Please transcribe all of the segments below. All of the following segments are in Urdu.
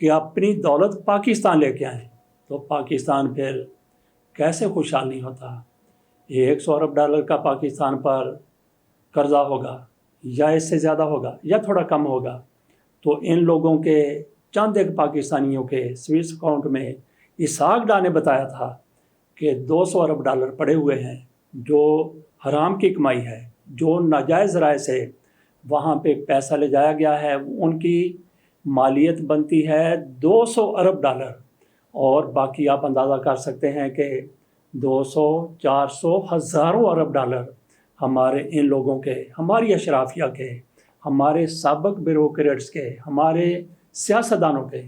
کہ اپنی دولت پاکستان لے کے آئیں، تو پاکستان پھر کیسے خوشحال نہیں ہوتا؟ 100 ارب ڈالر کا پاکستان پر قرضہ ہوگا، یا اس سے زیادہ ہوگا یا تھوڑا کم ہوگا، تو ان لوگوں کے چند ایک پاکستانیوں کے سوئس اکاؤنٹ میں اسحاق ڈار نے بتایا تھا کہ 200 ارب ڈالر پڑے ہوئے ہیں، جو حرام کی کمائی ہے، جو ناجائز ذرائع سے وہاں پہ پیسہ لے جایا گیا ہے، ان کی مالیت بنتی ہے 200 ارب ڈالر، اور باقی آپ اندازہ کر سکتے ہیں کہ 200 400 ہزاروں ارب ڈالر ہمارے ان لوگوں کے، ہماری اشرافیہ کے، ہمارے سابق بیوروکریٹس کے، ہمارے سیاستدانوں کے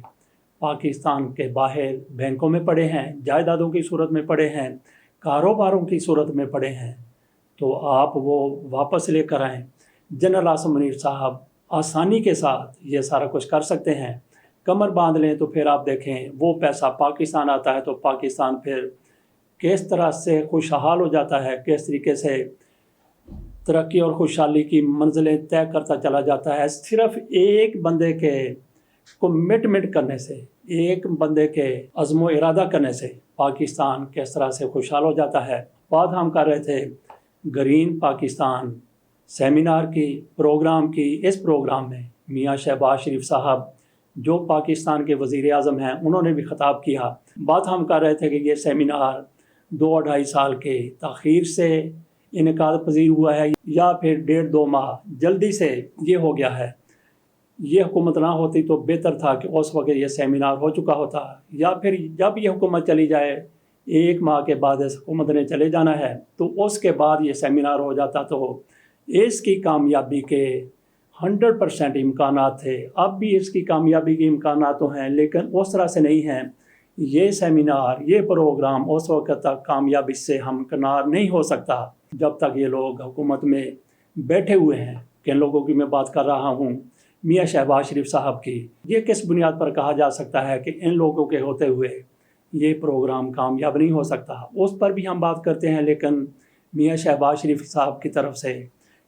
پاکستان کے باہر بینکوں میں پڑے ہیں، جائیدادوں کی صورت میں پڑے ہیں، کاروباروں کی صورت میں پڑے ہیں، تو آپ وہ واپس لے کر آئیں۔ جنرل عاصم منیر صاحب آسانی کے ساتھ یہ سارا کچھ کر سکتے ہیں، کمر باندھ لیں تو پھر آپ دیکھیں وہ پیسہ پاکستان آتا ہے تو پاکستان پھر کس طرح سے خوشحال ہو جاتا ہے، کس طریقے سے ترقی اور خوشحالی کی منزلیں طے کرتا چلا جاتا ہے، صرف ایک بندے کے کمٹمنٹ کرنے سے، ایک بندے کے عزم و ارادہ کرنے سے پاکستان کس طرح سے خوشحال ہو جاتا ہے۔ بات ہم کر رہے تھے گرین پاکستان سیمینار کی، پروگرام کی۔ اس پروگرام میں میاں شہباز شریف صاحب جو پاکستان کے وزیر اعظم ہیں، انہوں نے بھی خطاب کیا۔ بات ہم کر رہے تھے کہ یہ سیمینار 2-2.5 سال کے تاخیر سے انعقاد پذیر ہوا ہے، یا پھر 1.5-2 ماہ جلدی سے یہ ہو گیا ہے۔ یہ حکومت نہ ہوتی تو بہتر تھا کہ اس وقت یہ سیمینار ہو چکا ہوتا، یا پھر جب یہ حکومت چلی جائے 1 ماہ کے بعد اس حکومت نے چلے جانا ہے تو اس کے بعد یہ سیمینار ہو جاتا، تو اس کی کامیابی کے 100% امکانات تھے۔ اب بھی اس کی کامیابی کے امکانات تو ہیں، لیکن اس طرح سے نہیں ہیں۔ یہ سیمینار، یہ پروگرام اس وقت تک کامیابی سے ہمکنار نہیں ہو سکتا جب تک یہ لوگ حکومت میں بیٹھے ہوئے ہیں۔ کن لوگوں کی میں بات کر رہا ہوں؟ میاں شہباز شریف صاحب کی۔ یہ کس بنیاد پر کہا جا سکتا ہے کہ ان لوگوں کے ہوتے ہوئے یہ پروگرام کامیاب نہیں ہو سکتا؟ اس پر بھی ہم بات کرتے ہیں، لیکن میاں شہباز شریف صاحب کی طرف سے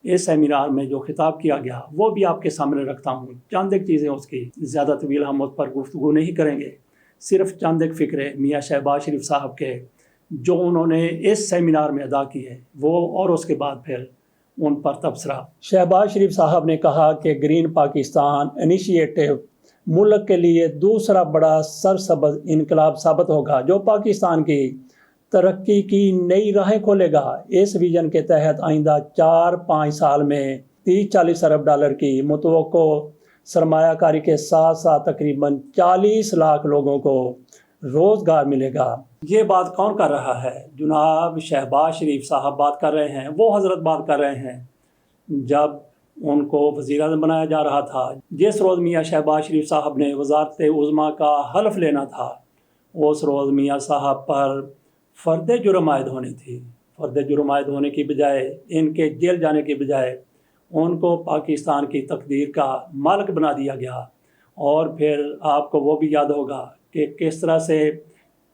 اس سیمینار میں جو خطاب کیا گیا وہ بھی آپ کے سامنے رکھتا ہوں۔ چند ایک چیزیں اس کی، زیادہ طویل ہم اس پر گفتگو نہیں کریں گے، صرف چند ایک فکرے میاں شہباز شریف صاحب کے جو انہوں نے اس سیمینار میں ادا کی ہے وہ، اور اس کے بعد پھر ان پر تبصرہ۔ شہباز شریف صاحب نے کہا کہ گرین پاکستان انیشیٹو ملک کے لیے دوسرا بڑا سرسبز انقلاب ثابت ہوگا جو پاکستان کی ترقی کی نئی راہیں کھولے گا۔ اس ویژن کے تحت آئندہ 4-5 سال میں 30-40 ارب ڈالر کی متوقع سرمایہ کاری کے ساتھ ساتھ تقریباً 40 لاکھ لوگوں کو روزگار ملے گا۔ یہ بات کون کر رہا ہے؟ جناب شہباز شریف صاحب بات کر رہے ہیں، وہ حضرت بات کر رہے ہیں جب ان کو وزیر اعظم بنایا جا رہا تھا۔ جس روز میاں شہباز شریف صاحب نے وزارت عظمیٰ کا حلف لینا تھا، اس روز میاں صاحب پر فرد جرم عائد ہونی تھی۔ فرد جرم عائد ہونے کی بجائے، ان کے جیل جانے کی بجائے، ان کو پاکستان کی تقدیر کا مالک بنا دیا گیا۔ اور پھر آپ کو وہ بھی یاد ہوگا کہ کس طرح سے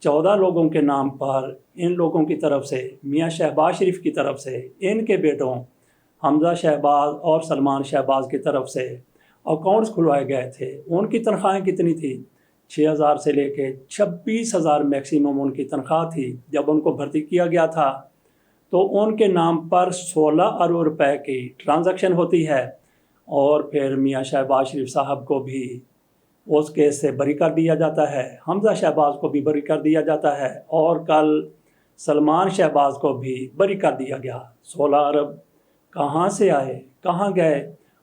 14 لوگوں کے نام پر ان لوگوں کی طرف سے، میاں شہباز شریف کی طرف سے، ان کے بیٹوں حمزہ شہباز اور سلمان شہباز کی طرف سے اکاؤنٹس کھلوائے گئے تھے۔ ان کی تنخواہیں کتنی تھیں؟ 6,000 سے لے کے 26,000 میکسیمم ان کی تنخواہ تھی۔ جب ان کو بھرتی کیا گیا تھا تو ان کے نام پر 16 ارب روپے کی ٹرانزیکشن ہوتی ہے، اور پھر میاں شہباز شریف صاحب کو بھی اس کیس سے بری کر دیا جاتا ہے، حمزہ شہباز کو بھی بری کر دیا جاتا ہے، اور کل سلمان شہباز کو بھی بری کر دیا گیا۔ 16 ارب کہاں سے آئے، کہاں گئے؟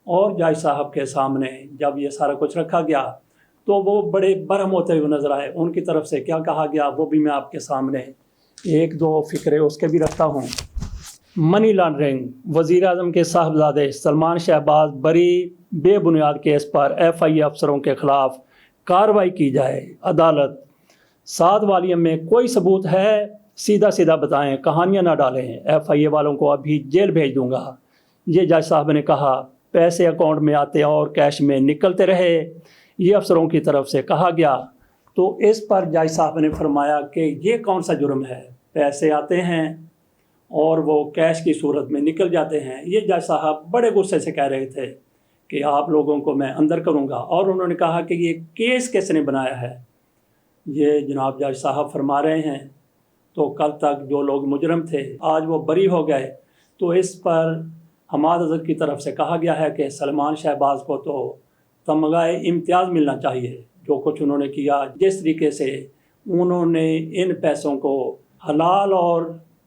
اور جج صاحب کے سامنے جب یہ سارا کچھ رکھا گیا تو وہ بڑے برہم ہوتے ہوئے نظر آئے۔ ان کی طرف سے کیا کہا گیا وہ بھی میں آپ کے سامنے 1-2 فکرے اس کے بھی رکھتا ہوں۔ منی لانڈرنگ، وزیر اعظم کے صاحبزادے سلمان شہباز بری بے بنیاد کیس پر FIA افسروں کے خلاف کارروائی کی جائے۔ عدالت 7 والیوم میں کوئی ثبوت ہے؟ سیدھا سیدھا بتائیں، کہانیاں نہ ڈالیں، FIA والوں کو ابھی جیل بھیج دوں گا۔ یہ جج صاحب نے کہا۔ پیسے اکاؤنٹ میں آتے اور کیش میں نکلتے رہے، یہ افسروں کی طرف سے کہا گیا۔ تو اس پر جج صاحب نے فرمایا کہ یہ کون سا جرم ہے؟ پیسے آتے ہیں اور وہ کیش کی صورت میں نکل جاتے ہیں۔ یہ جج صاحب بڑے غصے سے کہہ رہے تھے کہ آپ لوگوں کو میں اندر کروں گا۔ اور انہوں نے کہا کہ یہ کیس کس نے بنایا ہے؟ یہ جناب جج صاحب فرما رہے ہیں تو کل تک جو لوگ مجرم تھے آج وہ بری ہو گئے، تو اس پر حماد حضرت کی طرف سے کہا گیا ہے کہ سلمان شہباز کو تو تمغہ امتیاز ملنا چاہیے، جو کچھ انہوں نے کیا، جس طریقے سے انہوں نے ان پیسوں کو حلال اور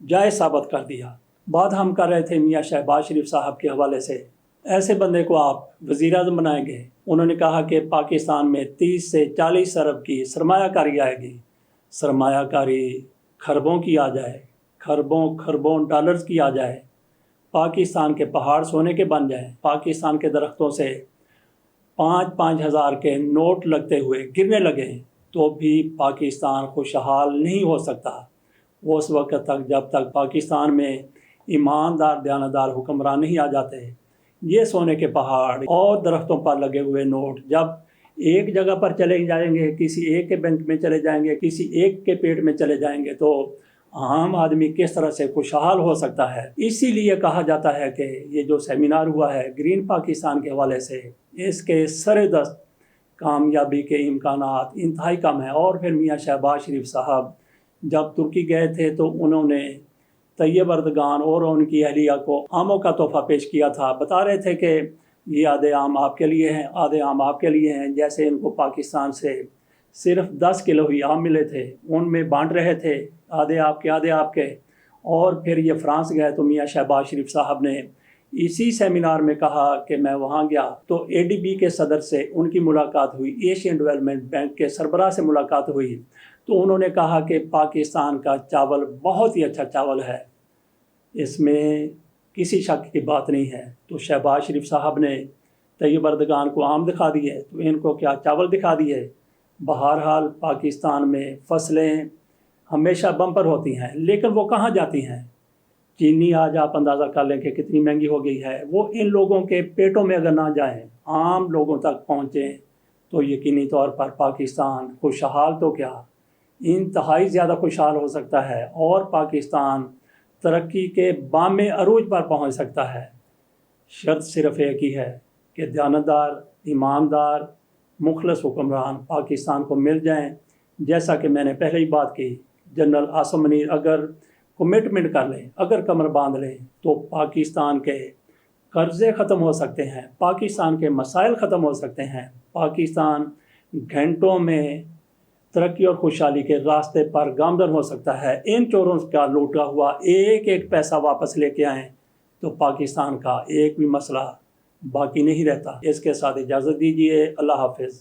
جائز ثابت کر دیا۔ بات ہم کر رہے تھے میاں شہباز شریف صاحب کے حوالے سے، ایسے بندے کو آپ وزیر اعظم بنائیں گے؟ انہوں نے کہا کہ پاکستان میں 30 سے 40 ارب کی سرمایہ کاری آئے گی، سرمایہ کاری خربوں کی آ جائے، خربوں ڈالرز کی آ جائے، پاکستان کے پہاڑ سونے کے بن جائیں، پاکستان کے درختوں سے 5-5 ہزار کے نوٹ لگتے ہوئے گرنے لگیں، تو بھی پاکستان خوشحال نہیں ہو سکتا۔ وہ اس وقت تک جب تک پاکستان میں ایماندار دیانتدار حکمران نہیں آ جاتے۔ یہ سونے کے پہاڑ اور درختوں پر لگے ہوئے نوٹ جب ایک جگہ پر چلے جائیں گے، کسی ایک کے بینک میں چلے جائیں گے، کسی ایک کے پیٹ میں چلے جائیں گے، تو عام آدمی کس طرح سے خوشحال ہو سکتا ہے؟ اسی لیے کہا جاتا ہے کہ یہ جو سیمینار ہوا ہے گرین پاکستان کے حوالے سے، اس کے سر دست کامیابی کے امکانات انتہائی کم ہیں۔ اور پھر میاں شہباز شریف صاحب جب ترکی گئے تھے تو انہوں نے طیب اردگان اور ان کی اہلیہ کو آموں کا تحفہ پیش کیا تھا، بتا رہے تھے کہ یہ آدھے آم آپ کے لیے ہیں، آدھے آم آپ کے لیے ہیں، جیسے ان کو پاکستان سے صرف 10 کلو ہی آم ملے تھے، ان میں بانٹ رہے تھے، آدھے آپ کے آدھے آپ کے۔ اور پھر یہ فرانس گئے تو میاں شہباز شریف صاحب نے اسی سیمینار میں کہا کہ میں وہاں گیا تو اے ڈی بی کے صدر سے ان کی ملاقات ہوئی، ایشین ڈیولپمنٹ بینک کے سربراہ سے ملاقات ہوئی، تو انہوں نے کہا کہ پاکستان کا چاول بہت ہی اچھا چاول ہے، اس میں کسی شک کی بات نہیں ہے۔ تو شہباز شریف صاحب نے طیب اردگان کو آم دکھا دیے تو ان کو کیا چاول دکھا دیے۔ بہرحال پاکستان میں فصلیں ہمیشہ بمپر ہوتی ہیں، لیکن وہ کہاں جاتی ہیں؟ چینی آج آپ اندازہ کر لیں کہ کتنی مہنگی ہو گئی ہے، وہ ان لوگوں کے پیٹوں میں اگر نہ جائیں، عام لوگوں تک پہنچیں، تو یقینی طور پر پاکستان خوشحال تو کیا انتہائی زیادہ خوشحال ہو سکتا ہے، اور پاکستان ترقی کے بام عروج پر پہنچ سکتا ہے۔ شرط صرف ایک ہی ہے کہ دیانتدار، ایماندار، مخلص حکمران پاکستان کو مل جائیں۔ جیسا کہ میں نے پہلے ہی بات کی، جنرل عاصم منیر اگر کمٹمنٹ کر لیں، اگر کمر باندھ لیں، تو پاکستان کے قرضے ختم ہو سکتے ہیں، پاکستان کے مسائل ختم ہو سکتے ہیں، پاکستان گھنٹوں میں ترقی اور خوشحالی کے راستے پر گامزن ہو سکتا ہے۔ ان چوروں کا لوٹا ہوا ایک ایک پیسہ واپس لے کے آئیں تو پاکستان کا ایک بھی مسئلہ باقی نہیں رہتا۔ اس کے ساتھ اجازت دیجیے، اللہ حافظ۔